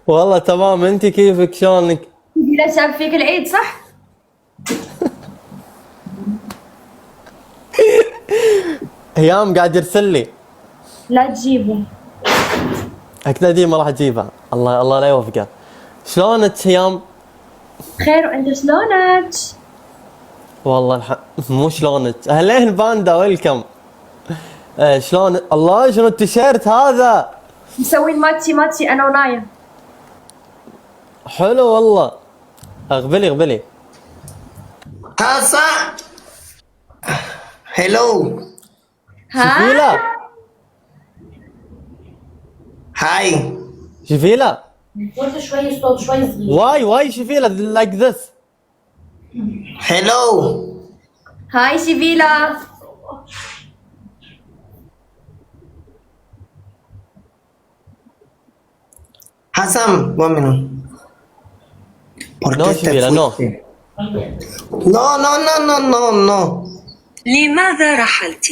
والله تمام. انت كيفك شلونك؟ لا شاف فيك العيد صح؟ هيام قاعد يرسل لي. لا تجيبه. اكيد ما راح اجيبها. الله الله لا يوفقه. شلونك هيام؟ خير وانت شلونك؟ والله مو شلونك. اهلين باندا ويلكم. شلون الله شنو التيشيرت هذا؟ مسوين ماتشي ماتشي انا ونايا. حلو والله. اغبلي اغبلي. Hasa. Hello. شفيلة Hi. شفيلة. قلت شوي صوت شوي صغير. واي شفيلة like this. Hello. هاي شيفيلا. Hassan, 1 minute. ¿Por No, qué te Shivila, no. fuiste? No. لماذا رحلت؟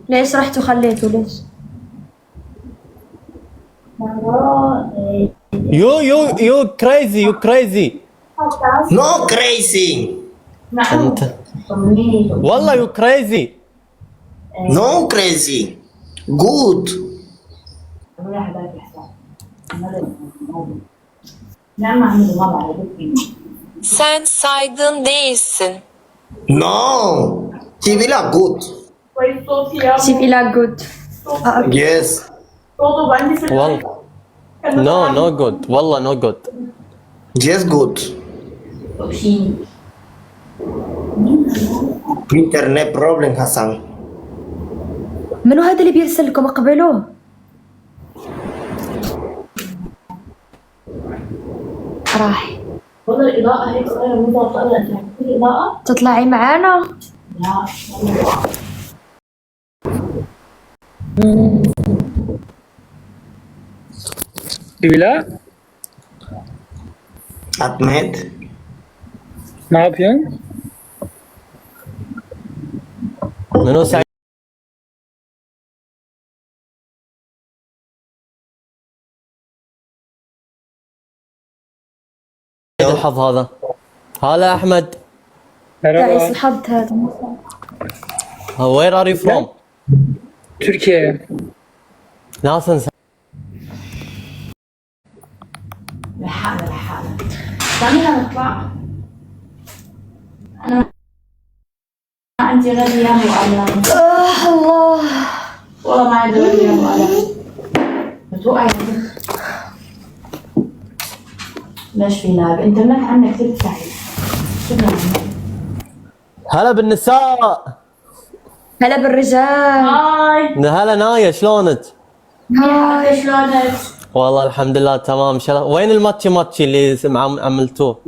ليش رحت وخليته ليش؟ You crazy. No crazy. انت والله you crazy. No crazy. Good. Sen saygın değilsin. No. Sibila, good. شيفيلا جود. Yes. والله no good. والله no good. Yes, good. Internet problem, Hassan. منو هذا اللي بيرسل لكم؟ اقبلوه. راح والله الإضاءة هيك صغيرة مو ضابطة أبدا. في إضاءة؟ تطلعي معانا؟ لا. Sibila, Ahmed. ne yapıyorsun? منو سعيد؟ الحظ هذا. هلا احمد. تعيس Merhaba. الحظ هذا. Where are you from? Türkiye. Nasılsın? لحالة خلينا نطلع. أنا ما عندي غير أيام وأعلام. الله. والله ما عندي غير أيام وأعلام. بتوقعي ليش في لاج؟ الإنترنت عندنا كثير سعيد. شكرا. هلا بالنساء. هلا بالرجال. هاي. هلا نايا شلونك؟ هاي شلونك؟ والله الحمد لله تمام. وين الماتشي اللي عملتوه؟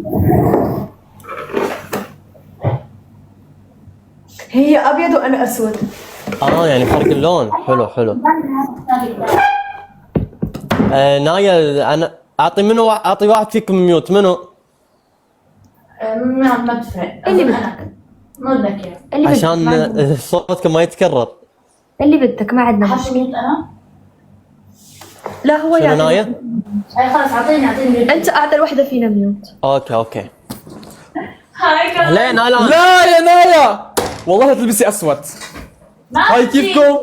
هي ابيض وانا اسود. يعني فرق اللون. حلو. نايا انا اعطي واحد فيكم ميوت. منو؟ ما تفرق. اللي بدك. ما بدك إياه. اللي بدك. ما عشان عندنا. صوتكم ما يتكرر. اللي بدك ما عندنا حط مشكلة. ميوت أنا؟ لا هو شنو يعني نايا؟ أي خلاص أعطيني ميوت. انت اعدل وحده فينا ميوت. اوكي. هاي كمان. لين الان. لا يا نايا والله لا تلبسي اسود. هاي كيفكم؟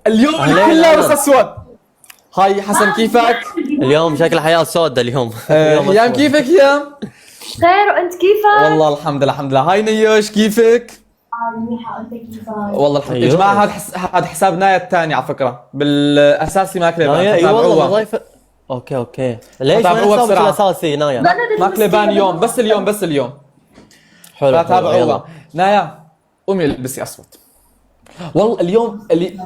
اليوم أهلين كله أهلا. بس اسود. هاي حسن كيفك؟ اليوم شكل حياة سودة اليوم. هيام أسود. كيفك هيام؟ خير وانت كيفك؟ والله الحمد لله. هاي نيوش كيفك؟ منيحة أنت كيفك؟ والله الحمد لله. يا أيوه. جماعة هذا حساب نايا الثاني على فكرة، بالاساسي ماكلي نايا اي والله ضايفة. اوكي. ليش ما تابعوها حسابك بسرعة. الاساسي نايا؟ ماكلي بان يوم بس اليوم. حلو لا يلا. تابعوها. نايا قومي البسي اسود. والله اليوم اللي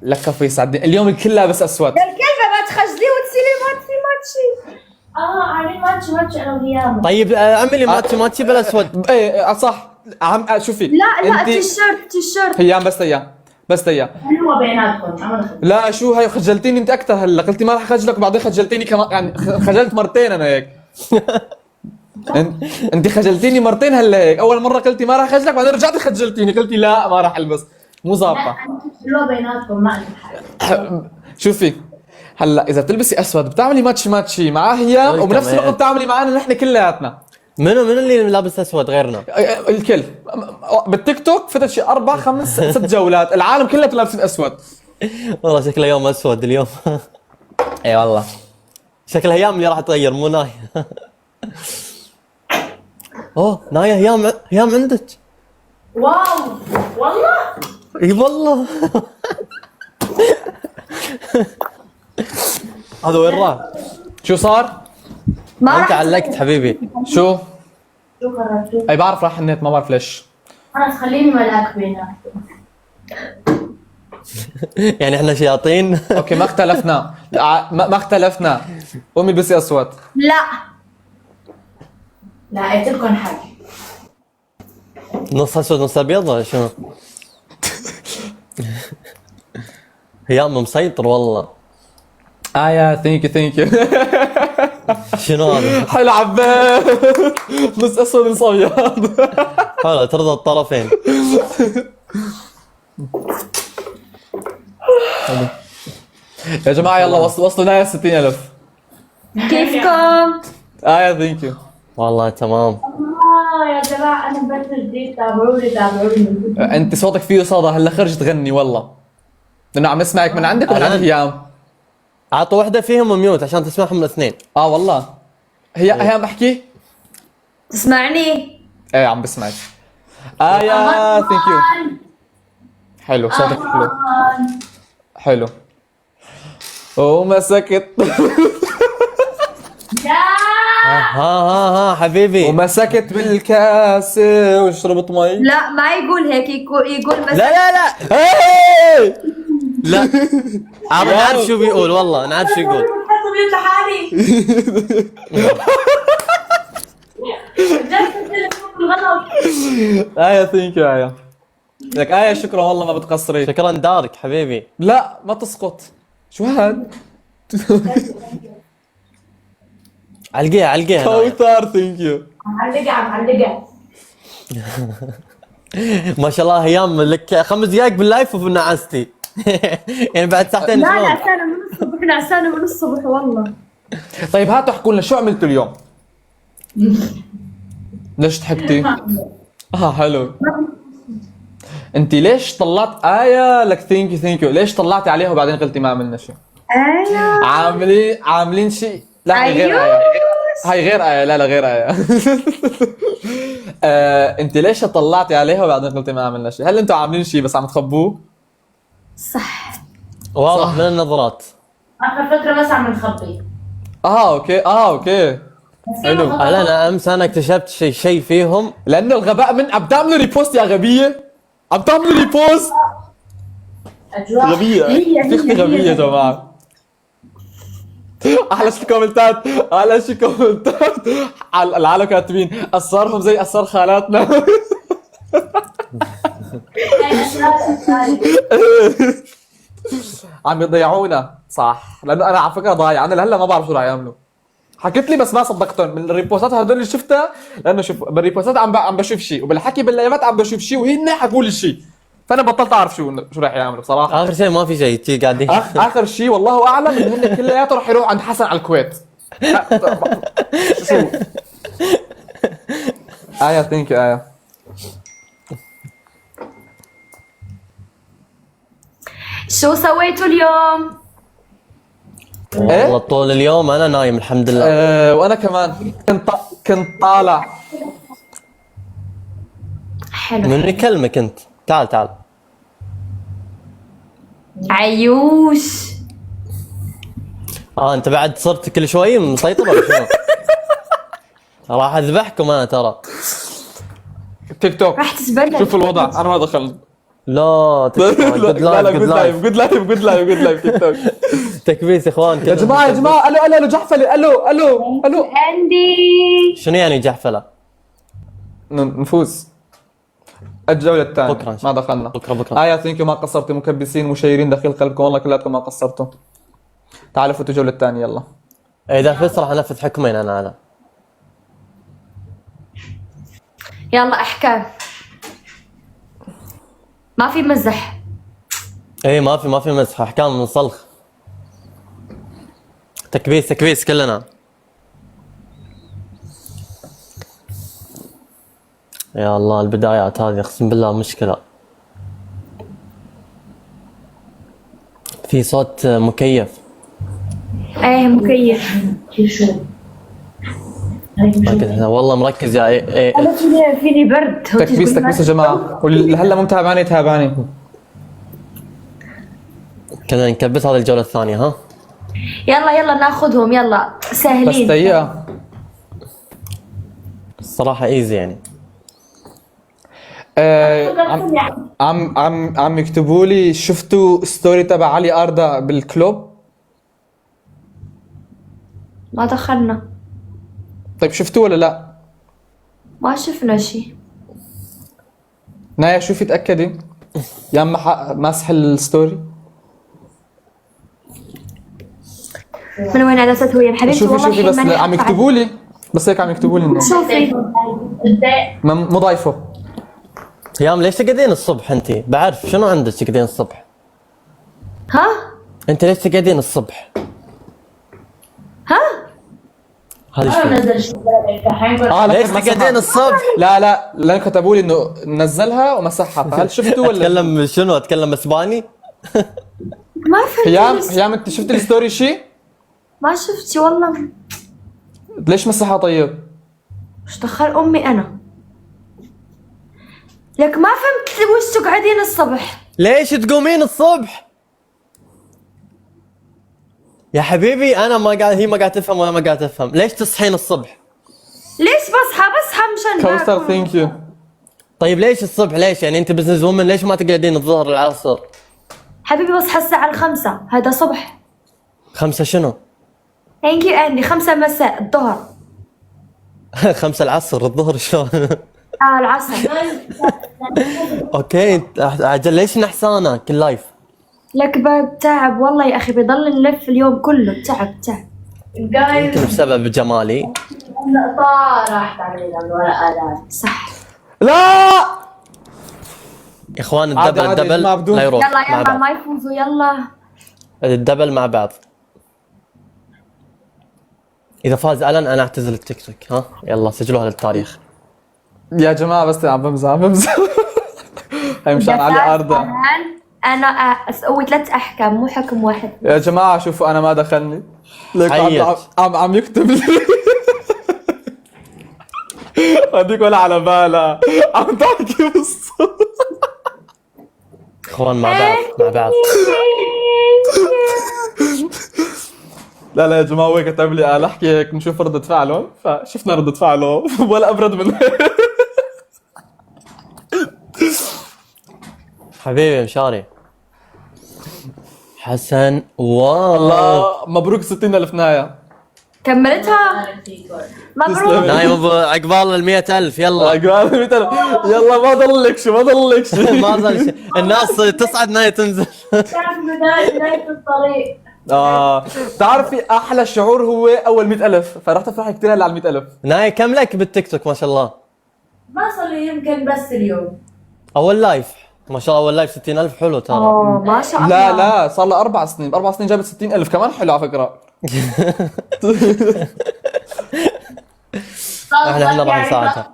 لك كفي يسعدني، اليوم الكل لابس اسود. يا الكلبه ما تخجلي وتسيلي ماتشي. عاملين ماتش أنا وهيام. طيب اعملي ماتشي بالاسود. ايه صح. شوفي لا تيشيرت. هيام بس اياه. حلوة بيناتكم. عمل خير. لا شو هاي خجلتيني انت اكثر. هلا قلتي ما رح اخجلك وبعدين خجلتيني كمان، يعني خجلت مرتين انا هيك. انت خجلتيني مرتين هلا هيك. اول مره قلتي ما رح اخجلك بعدين رجعتي خجلتيني قلتي لا ما رح البس. مو ظابطه. حلوة بيناتكم ما عندي حاجة. شوفي هلا اذا بتلبسي اسود بتعملي ماتشي مع هيام قلت وبنفس الوقت ما- بتعملي معنا نحن كلياتنا. منو اللي لابس اسود غيرنا؟ الكل بالتيك توك فتت شي 4 5 6 جولات العالم كلها لابسين اسود. والله شكله يوم اسود اليوم. اي والله. شكل هيام اللي راح تغير مو نايا. اوه نايا هيام عندك. واو والله. اي والله. هذا وين راح؟ شو صار؟ ما انت راح علقت حبيبي. شو؟ شو قررتوا؟ اي بعرف راح النت ما بعرف ليش. خلاص خليني ملاك بينك. يعني احنا شياطين. اوكي ما اختلفنا. ما اختلفنا. قومي البسي اسود. لا لا قلت لكم حاجة. نص اسود نص ابيض ولا شنو؟ هيام مسيطر والله. يا ثانك يو. شنو هذا؟ حلو عباد. نص اسود نص ابيض. حلو ترضى الطرفين. يا جماعه يلا وصلوا نايا 60,000. كيفكم؟ يا ثانك يو. والله تمام. يا جماعة أنا بس جديد تابعوني. انت صوتك فيه صدى هلا خرج تغني والله. لانه عم نسمعك من عندك ومن عند الآن. هيام. اعطوا واحدة فيهم ميوت عشان تسمعهم الاثنين. والله. هيام احكي. تسمعني؟ ايه عم بسمعك. يا ثانك يو. حلو صوتك حلو. حلو. وما سكت. ها حبيبي. وما سكت بالكاس وشربت مي. لا ما يقول هيك، يقول بس لا هي لا. نعرف شو بيقول والله نعرف شو يقول. حسب لحالي. جلست التليفون بالغلط. ثانك يو آية. لك شكرا والله ما بتقصري. شكرا دارك حبيبي. لا ما تسقط. شو هاد؟ علقيها كوثر ثانك يو. عم علقة. ما شاء الله هيام لك 5 دقائق باللايف وبنعستي. يعني بعد ساعتين لا شلون؟ نعسانة من الصبح، نعسانة من الصبح والله. طيب هاتوا احكوا لنا شو عملتوا اليوم؟ ليش ضحكتي؟ حلو. انت ليش طلعت لك ثانك يو ليش طلعتي عليها وبعدين قلتي ما عملنا شيء؟ ايوه عاملين شيء. لا هي غير هاي غير لا غير انت ليش طلعتي عليها وبعدين قلتي ما عملنا شيء؟ هل انتوا عاملين شيء بس عم تخبوه؟ صح. واضح من النظرات. آخر فترة بس عم نخبي. اوكي حلو. انا امس انا اكتشفت شيء فيهم. لانه الغباء من عم تعملوا ريبوست يا غبيه. عم تعملوا ريبوست. أجواء. غبيه. هي اختي غبيه يا جماعه. احلى شي كومنتات العالم كاتبين اسرارهم زي اسرار خالاتنا. عم يضيعونا صح. لانه انا على فكره ضايع. انا لهلا ما بعرف شو رح يعملوا. حكيت لي بس ما صدقتهم من الريبوستات هدول اللي شفتها. لانه شوف بالريبوستات عم بشوف شيء وبالحكي باللايفات عم بشوف شيء وهن حكوا لي شيء. فانا بطلت اعرف شو رح يعملوا بصراحه. اخر شيء ما في شيء تي قاعدين. اخر شيء والله اعلم انه هن كلياتهم رح يروحوا عند حسن على الكويت. شو ثانك يو شو سويتوا اليوم؟ والله طول اليوم انا نايم الحمد لله. وانا كمان كنت طالع. حلو. من يكلمك انت؟ تعال عيوش. انت بعد صرت كل شوي مسيطر ولا شنو؟ راح اذبحكم انا ترى. تيك توك راح تسبلك. شوف الوضع انا ما دخلت. لا جود لايف تيك توك. تكبيس يا اخوان. يا جماعه الو جحفله الو عندي. شنو يعني جحفله؟ نفوز الجوله الثانيه. بكرة إن شاء ما دخلنا. بكره. ثانك يو ما قصرتوا مكبسين مشيرين دخيل قلبكم والله كلاتكم ما قصرتوا. تعالوا فوتوا الجوله الثانيه يلا. اذا فزت راح انفذ حكمين انا. يلا احكام. ما في مزح. اي ما في مزح احكام من صلخ. تكبيس تكبيس كلنا. يا الله البدايات هذه اقسم بالله مشكلة. في صوت مكيف. ايه مكيف. كيف شو؟ مركز والله مركز يا ايه. انا فيني برد. تكبيس تكبيس يا جماعه، واللي هلا مو متابعني تابعني. كنا نكبس هذه الجولة الثانية ها. يلا يلا ناخذهم يلا بس سهلين. سيئه الصراحة ايزي يعني. عم يكتبوا لي شفتوا ستوري تبع علي اردا بالكلوب؟ ما دخلنا. طيب شفتوه ولا لا؟ ما شفنا شيء. نايا شوفي تاكدي يا اما ماسح الستوري. من وين عدسته هي حبيبتي؟ شوفي والله شوفي بس الحين ماني عم حاطة يكتبوا لي، بس هيك عم يكتبوا لي انه شوفي مو ضايفه. هيام ليش تقعدين الصبح انت؟ بعرف شنو عندك تقعدين الصبح؟ ها انت ليش تقعدين الصبح؟ ها هذه انا شو؟ نزل شيء الحين ليش تقعدين الصبح؟ لا لان كتبوا لي انه نزلها ومسحها، فهل شفتوا ولا؟ اتكلم شنو؟ اتكلم اسباني؟ ما فهمت. هيام انت شفت الستوري شيء؟ ما شفت والله. ليش مسحها طيب؟ مش دخل امي انا. لك ما فهمت وش تقعدين الصبح. ليش تقومين الصبح؟ يا حبيبي انا ما قاعد، هي ما قاعد تفهم وانا ما قاعد افهم، ليش تصحين الصبح؟ ليش بصحى مشان كوثر باكل. ثانك يو. طيب ليش الصبح؟ ليش يعني انت بزنس وومن ليش ما تقعدين الظهر العصر؟ حبيبي بصحى الساعة 5 هذا صبح. 5 شنو؟ ثانك يو اندي 5 مساء الظهر. 5 العصر الظهر شلون؟ العصر. اوكي عجل ليش نحسانه كل لايف؟ لك تعب والله يا اخي، بيضل نلف اليوم كله تعب. يمكن بسبب جمالي. راحت علينا من وراء اذان. صح. لا يا اخوان عادي الدبل يا جماعة بدون- لا يروح يلا مع يلا بعض. ما يفوزوا يلا. الدبل مع بعض. اذا فاز الن انا اعتزل التيك توك ها. يلا سجلوها للتاريخ. يا جماعه بس عم بمزح هي مشان إذا علي فاز اردا. انا اسوي 3 احكام مو حكم واحد. يا جماعه شوفوا انا ما دخلني. ليك حيت. عم يكتب لي هذيك ولا على بالها عم تحكي بالصوت. اخوان مع بعض مع بعض. لا يا جماعه هو كتب لي قال احكي هيك نشوف ردة فعلهم، فشفنا ردة فعله ولا ابرد من هيك. حبيبي مشاري حسن واو. الله مبروك 60,000 نايا. كملتها. مبروك. نايم عقبال ال 100,000 يلا. قال يلا ما ضلك شو ما ضلك شو. ما ظل شيء الناس تصعد ناية تنزل. كان بداية الطريق. بتعرفي احلى شعور هو اول 100,000، فرحت افرح كثير هلا على 100,000. ناية كم لك بالتيك توك ما شاء الله؟ ما صار لي يمكن بس اليوم. اول لايف ما شاء الله اول لايف 60,000 حلو ترى. ما شاء الله. لا صار له 4 سنين، ب4 سنين جابت 60,000 كمان حلو على فكره. احنا راح نساعدها.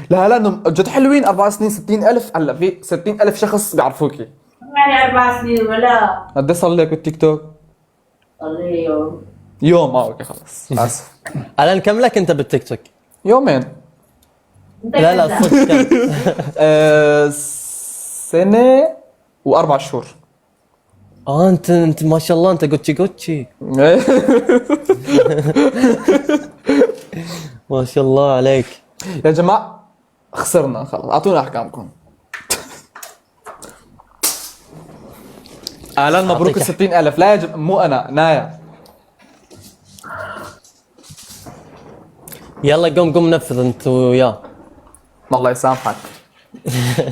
لا انه جد حلوين 4 سنين 60,000. هلا في 60,000 شخص بيعرفوكي. يعني 4 سنين ولا قد ايه صار لك بالتيك توك؟ صار لي يوم. يوم اوكي خلص اسف. الان كم لك انت بالتيك توك؟ يومين. لا صدق كم؟ سنة و4 شهور. انت ما شاء الله انت جوتشي ما شاء الله عليك. يا جماعة خسرنا خلص، اعطونا احكامكم. اهلا مبروك ال 60,000. لا يا مو انا نايا. يلا قوم نفذ انت وياه. الله يسامحك.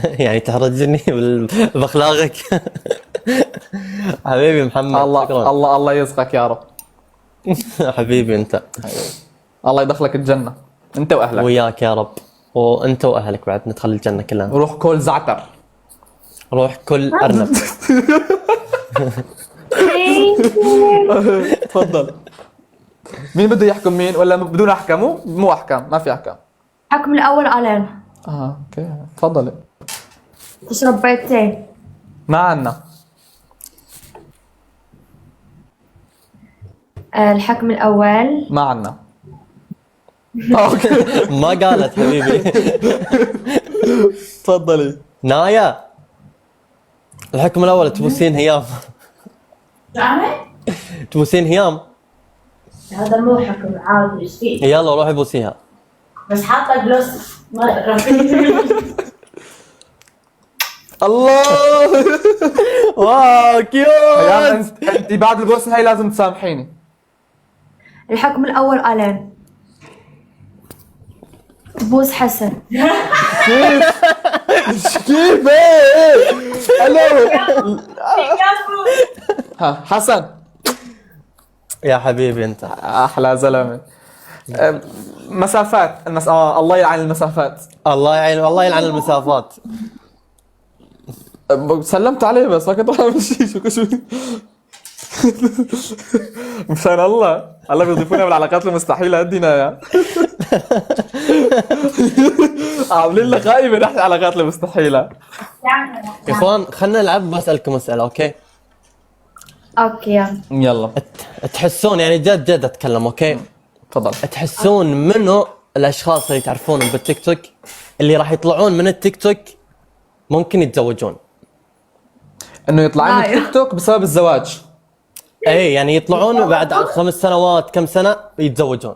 يعني تحرجني باخلاقك. حبيبي محمد شكراً. الله يرزقك يا رب. حبيبي انت. الله يدخلك الجنة انت واهلك. وياك يا رب وانت واهلك بعد ندخل الجنه كلنا. روح كل زعتر. روح كل ارنب. تفضل. مين بده يحكم مين ولا بدون احكام؟ مو احكام، ما في احكام. الحكم الأول ألين. اوكي تفضلي. تشرب بيضتين. ما عنا. الحكم الأول ما عنا. اوكي ما قالت حبيبي. تفضلي. نايا، الحكم الأول تبوسين هيام. شو عمل؟ تبوسين هيام. هذا مو حكم عادي، ايش فيه؟ يلا روحي بوسيها. بس حاطه جلوس ما الله. واو كيوت. انت بعد البوسه هاي لازم تسامحيني. الحكم الأول ألين. تبوس حسن. كيف ايه؟ الو. ها حسن. يا حبيبي انت. احلى زلمه. مسافات الله يلعن المسافات. الله يعين، الله يلعن المسافات. سلمت عليه بس ما كنت راح اعمل شيء. شو مشان الله بيضيفونا بالعلاقات المستحيله ادينا يا عاملين لك غايبه نحكي العلاقات المستحيله. يا اخوان خلنا نلعب، بسألكم اسئله. اوكي أوكي يلا تحسون يعني جد اتكلم. اوكي تفضل. تحسون منو الاشخاص اللي تعرفونهم بالتيك توك اللي راح يطلعون من التيك توك ممكن يتزوجون؟ انه يطلعون من أيوه. التيك توك بسبب الزواج. اي يعني يطلعون بعد 5 سنوات كم سنه يتزوجون.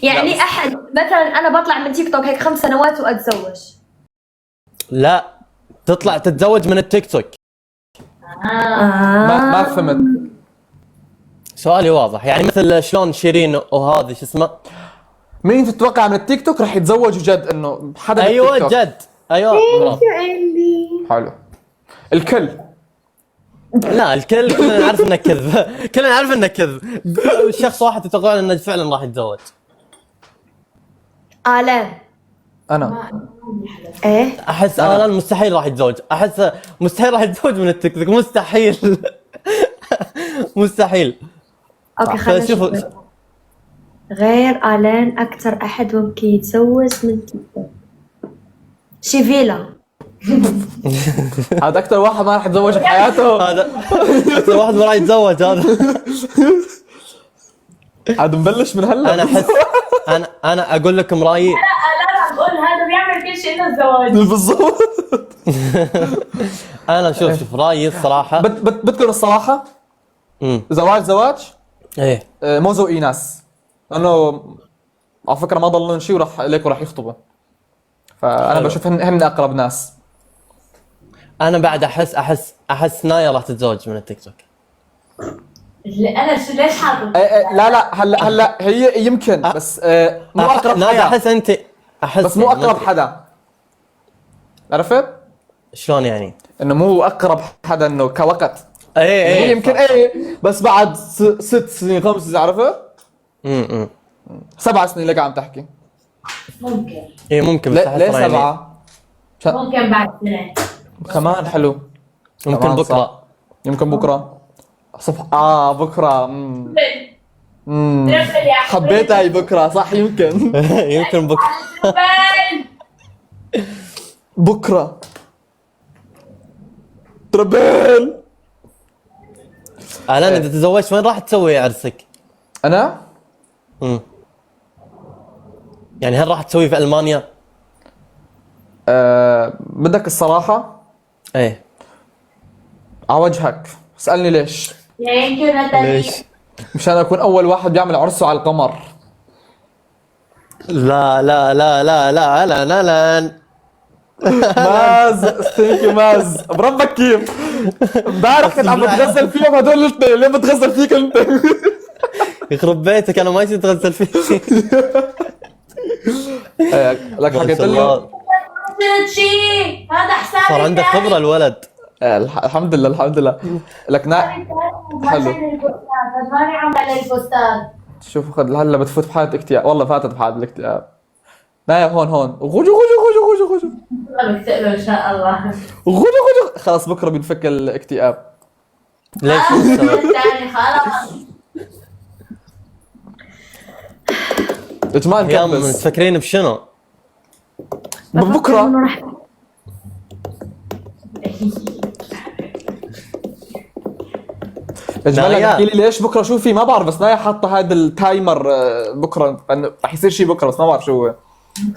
يعني أحد مثلا أنا بطلع من تيك توك هيك 5 سنوات وأتزوج. لا تطلع تتزوج من التيك توك. ما فهمت. سؤالي واضح يعني مثل شلون شيرين وهذه شو اسمه. مين تتوقع من التيك توك رح يتزوجوا جد؟ انه حدا من ايوه التيك توك. جد ايوه برافو. حلو. الكل. لا الكل كلنا نعرف انه كذب. كلنا نعرف انه كذب. شخص واحد تتوقعون انه فعلا راح يتزوج. ألين. انا إيه. احس الان مستحيل راح يتزوج. احس مستحيل راح يتزوج من التيك توك. مستحيل. مستحيل. أوكي خلينا فشوفوا نشوف. غير ألين أكثر أحد ممكن يتزوج من تيك توك شيفيلا. هذا اكثر واحد ما رح يتزوج بحياته. هذا اكثر واحد ما راح يتزوج هذا. عاد مبلش من هلا. انا احس انا اقول لكم رايي. لا بقول هذا بيعمل كل شيء الا الزواج. بالضبط. انا شوف رايي الصراحه. بدكم الصراحه؟ زواج ايه موزو ايناس، لانه على فكره ما ضلن شيء وراح ليكوا راح يخطبوا. فانا حلو. بشوف هن اقرب ناس. انا بعد احس نايا راح تتزوج من التيك توك. انا ليش حاطط؟ لا هلا هي يمكن بس مو اقرب نايا حدا. احس انت بس مو اقرب حدا. عرفت؟ شلون يعني؟ انه مو اقرب حدا انه كوقت. ايه هي يمكن بس بعد 6 سنين 5 سنين. عرفت؟ 7 سنين لك عم تحكي. ممكن ايه ممكن بس أحس ليه يعني 7؟ ممكن بعد سنة كمان حلو. ممكن كمان بكره. صح. يمكن بكره بكره. حبيتها هي بكره صح. يمكن يمكن بكره. بكره تربل. الان اذا تزوجت وين راح تسوي عرسك؟ انا يعني هل راح تسوي في المانيا؟ بدك الصراحه؟ ايه على وجهك اسالني ليش؟ يمكن مثلا ليش؟ مشان اكون اول واحد بيعمل عرسه على القمر. لا لا لا لا لا لا لا لا. ماز ثانك يو ماز بربك كيف؟ امبارح كنت عم بتغزل فيهم هدول الاثنين. ليه بتغزل فيك انت؟ يخرب بيتك انا ما يصير تغزل فيه. لك حكيت له شيء هذا حسابي صار عنده خبره الولد. الحمد لله لك حلو. ماني عامله البوستات. شوف هلا بتفوت بحالة اكتئاب. والله فاتت بحالة الاكتئاب. نايا هون غوجو بقتله ان شاء الله. غوجو خلاص بكره بينفك الاكتئاب. ليش شو السبب؟ الثاني خلاص. يا جماعه يا نكبس تفكرين بشنو؟ بكره. إنه راح يا جماعه نايا. احكي لي ليش بكره شو في، ما بعرف، بس نايا حاطه هذا التايمر بكره إنه رح يصير شيء بكره، بس ما بعرف شو هو.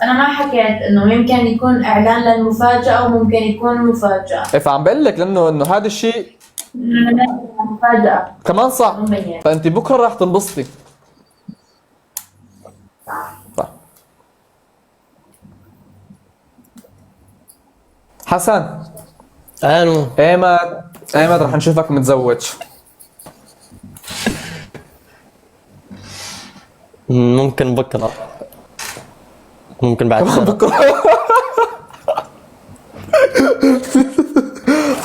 انا ما حكيت انه يمكن يكون اعلان للمفاجاه وممكن يكون مفاجاه. إيه، فعم بقول لك لانه هذا الشيء مفاجاه كمان صح، مبين. فانت بكره راح تنبسطي. صح. حسن، انو ايمت رح نشوفك متزوج. ممكن بكره، ممكن بعد كمان سنة. بكره.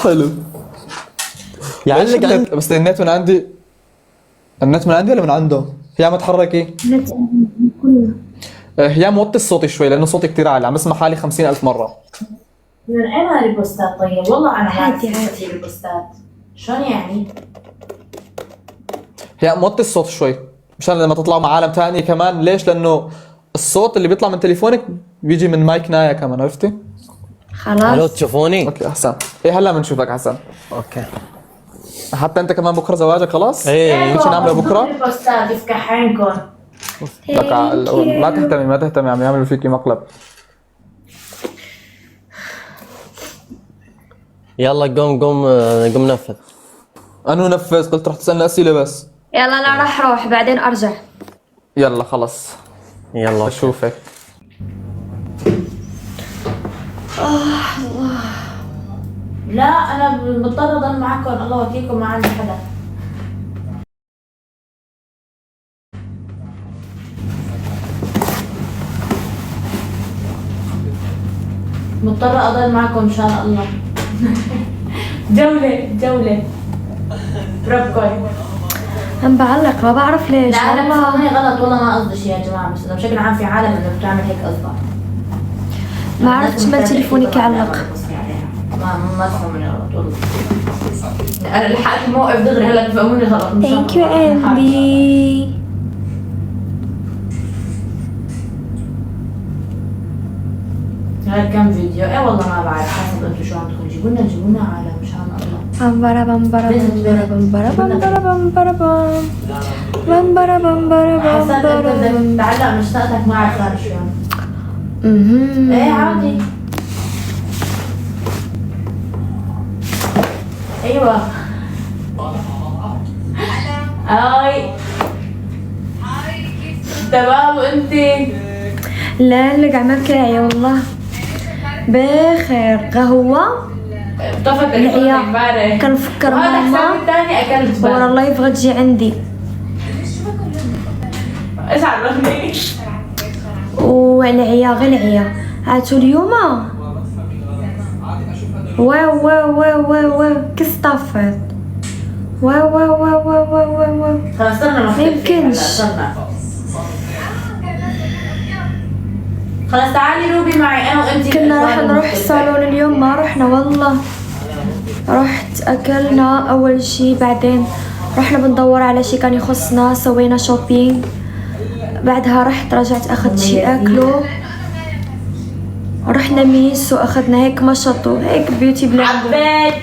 حلو. يعلق عندي. بس النت من عندي، النت من عندي ولا من عنده؟ هي عم تحركي؟ هي موطي الصوت شوي لانه صوتي كثير عالي، عم بسمع حالي 50,000 مره. من اين هالبوستات طيب؟ والله انا عادي، بعرف عادي. كيف البوستات. شلون يعني؟ هي موطي الصوت شوي مشان لما تطلعوا مع عالم تاني كمان. ليش؟ لانه الصوت اللي بيطلع من تليفونك بيجي من مايك نايا كمان، عرفتي؟ الو خلاص. تشوفوني؟ اوكي احسن. ايه هلا بنشوفك حسن. اوكي. حتى انت كمان بكره زواجك خلاص؟ ايه شو نعمله بكره؟ البوستات يفكحينكم. لك ما تهتمي ما تهتمي، عم يعملوا فيكي مقلب. يلا قوم نفذ. انو نفذ؟ قلت رح تسالني اسئله بس. يلا انا راح اروح بعدين ارجع. يلا خلص يلا بشوفك. لا انا مضطره اضل معكم، الله وكيلكم ما عندي حدا. مضطرة أضل معكم إن شاء الله. جولة بربكم. عم بعلق ما بعرف ليش. لا أنا والله بفهمني غلط، والله ما قصدي شيء يا جماعة، بس إنه بشكل عام في عالم إنه بتعمل هيك قصدها. ما عرفت ما تليفونك يعلق. ما تفهموني غلط والله. أنا لحقت الموقف دغري هلا تفهموني غلط. إن شاء ثانك يو الله. اندي. هاي كم فيديو؟ ايه والله ما بعرف، حسب انتم شو عندكم. جيبوا لنا عالم مشان الله. بمبرا بمبرا بمبرا بمبرا بمبرا بمبرا بم. بمبرا بمبرا حسيت انت بمبرا بدك بم. تتعلق مشتقتك ما عرفت انا شلون. مهم. ايه عادي. ايوه. هاي. تمام وانت؟ لا اللي عملك يا والله بخير. قهوة طفت العيال امبارح. كان فكر وهذا ماما حسابي الثاني اكلت ورا الله يبغى تجي عندي ايش عرفني؟ والعيا غير العيا هاتوا اليوم واو واو واو واو واو كيف طفت واو واو واو واو واو واو واو. خلاص صرنا مختلفين. يمكنش. هلا صرنا. خلاص تعالي روبي معي انا وانتي. كنا راح نروح الصالون اليوم ما رحنا والله. رحت اكلنا اول شي بعدين رحنا بندور على شي كان يخصنا سوينا شوبينج بعدها رحت رجعت اخذت شي اكله رحنا ميس واخذنا هيك مشط وهيك بيوتي بلند عبيت.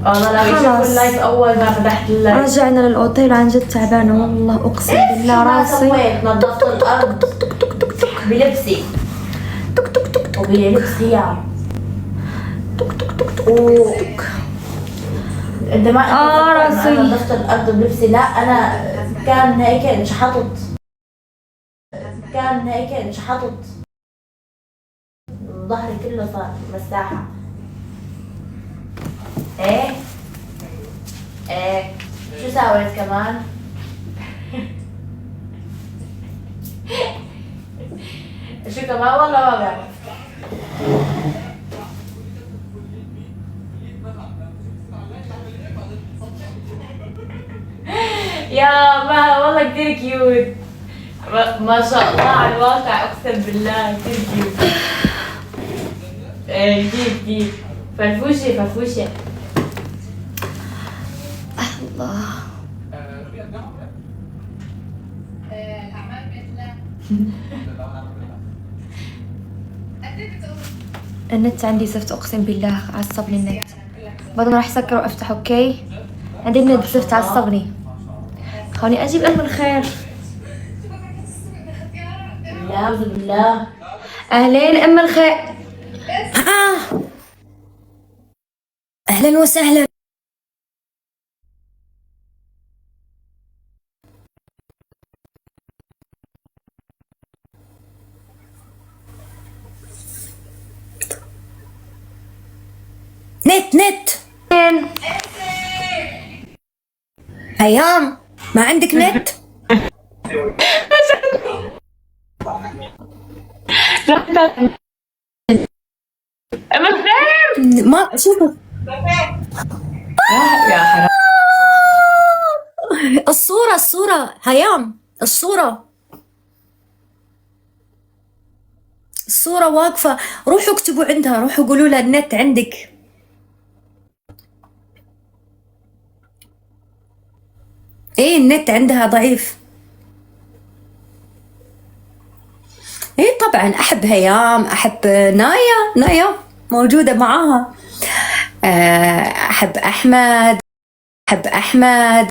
والله لو يشوفوا خلاص. اللايف اول ما فتحت اللايف. رجعنا للاوتيل عن جد تعبانه والله اقسم بالله ما راسي سويت نظفت الارض بلبسي وبلبس ثياب انت ما راسي. أنا نظفت الارض بلبسي. لا انا كان هيك انشحطت ظهري كله صار مساحه. ايه شو سويت كمان؟ شو كمان والله ما بعرف. يا ما والله كتير كيوت ما شاء الله على الواقع اقسم بالله كتير كيوت. ايه كتير فرفوشة الله. النت عندي زفت اقسم بالله، عصبني النت. بعدين راح اسكر وافتح. اوكي عندي النت زفت عصبني. خلوني اجيب ام الخير. أعوذ بالله. اهلين ام الخير. اهلا وسهلا. نت هيام، ما عندك نت؟ أما الخير. ما شوفوا يا حرام. الصورة هيام، الصورة واقفة. روحوا اكتبوا عندها، روحوا قولوا لها النت عندك. ايه النت عندها ضعيف. ايه طبعا احب هيام، احب نايا موجودة معاها. احب احمد. احب احمد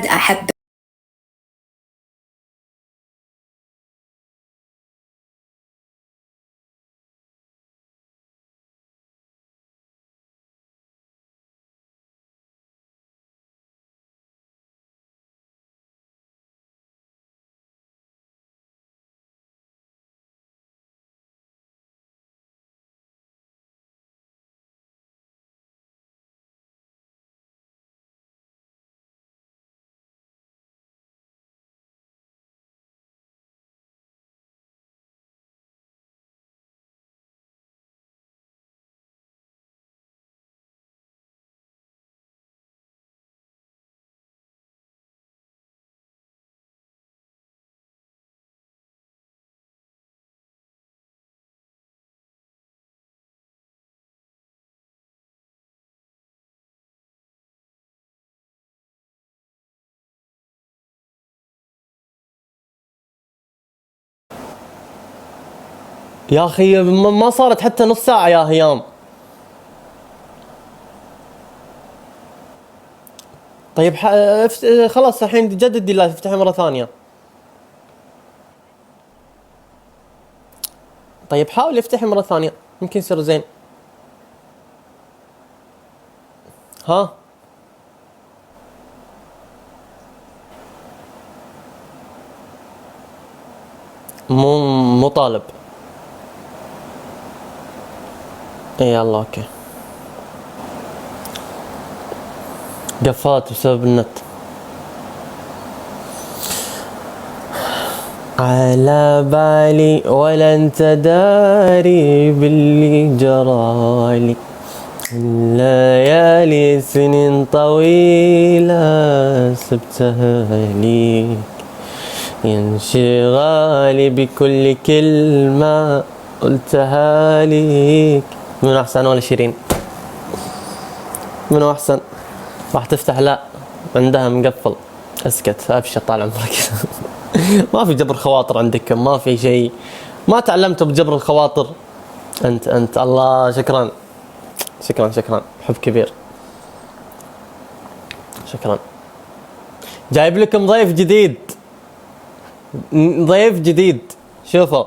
احب يا اخي ما صارت حتى نص ساعة يا هيام. طيب خلاص الحين جددي لا تفتحي مرة ثانية. طيب حاولي افتحي مرة ثانية يمكن يصير زين. ها مو طالب. اي يلا اوكي. قفلت بسبب النت. على بالي ولا انت داري باللي جرالي، الليالي سنين طويلة سبتها ليك، انشغالي بكل كلمة قلتها ليك. منو احسن ولا شيرين؟ منو احسن؟ راح تفتح؟ لا عندها مقفل. اسكت ابشر طال عمرك. ما في جبر خواطر عندكم، ما في شيء، ما تعلمتوا بجبر الخواطر. انت الله. شكرا حب كبير. شكرا. جايب لكم ضيف جديد. شوفوا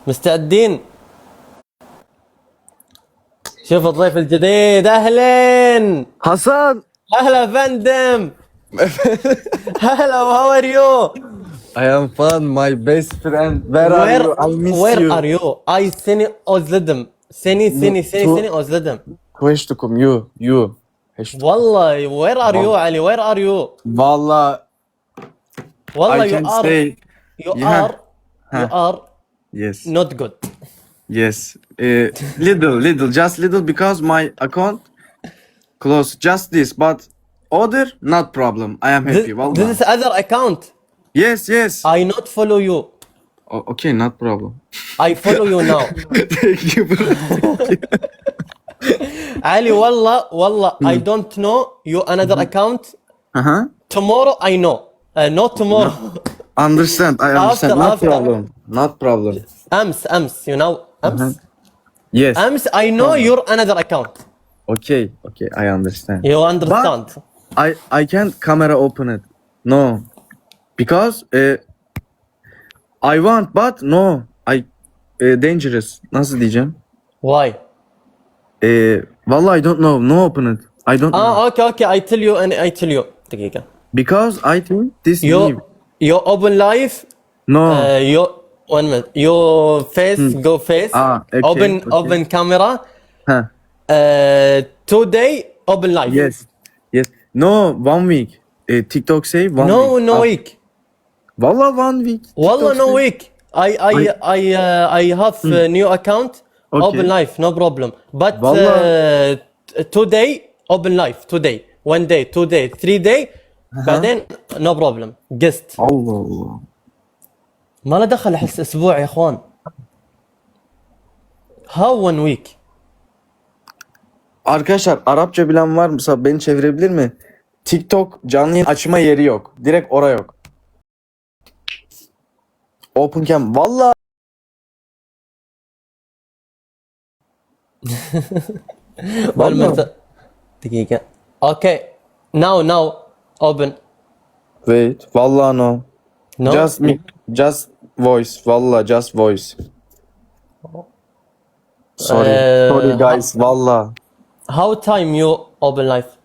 مستعدين؟ شوف الضيف الجديد. اهلين حسن. اهلا فندم. هلا how are you? I am fun, my best friend. Where are you? I miss where you. are you? Ay seni özledim. Seni özledim. Hoştukum you. والله where are you Ali? Where are you? Vallahi والله I can say you yeah. are yes. not good. Yes. Little, just little because my account close just this, but other not problem. I am happy. This is other account. Yes, yes. I not follow you. Okay, not problem. I follow you now. Thank you, bro. Ali, wallah, I don't know you another account. Uh-huh. Tomorrow I know. Not tomorrow. Understand, I understand. Not After. problem. Not problem. Ams, you know, Ams. Yes. I know your another account. Okay, I understand. You understand? I can't camera open it. No. Because I want but no. Dangerous. Nasıl diyeceğim? Why? Vallahi I don't know. No open it. I don't know. Okay. I tell you and I tell you. دقيقة. Because I think this new. You open live. No. You 1 minute. Your face go face. Okay, Open camera. Huh. Today open live. Yes. No, 1 week. TikTok say 1 week. No week. Vallahi 1 week. Wallah, TikTok no say- week. I have a new account. Okay. Open live, no problem. But Wallah. today open live. Today 1 day, 2 day, 3 day. بعدين no problem. Guest. Allah. ما له دخل احس اسبوع يا اخوان. How 1 week? Arkadaşlar Arapça bilen var mı? Beni çevirebilir mi? TikTok canlı yayın açma yeri yok. Direkt oraya yok. Open cam. Vallahi دقيقة. Okay. Now open. wait. Vallahi no. No. Just voice. Vallahi just voice. Sorry. Uh, Sorry guys. Vallahi. How time you open live?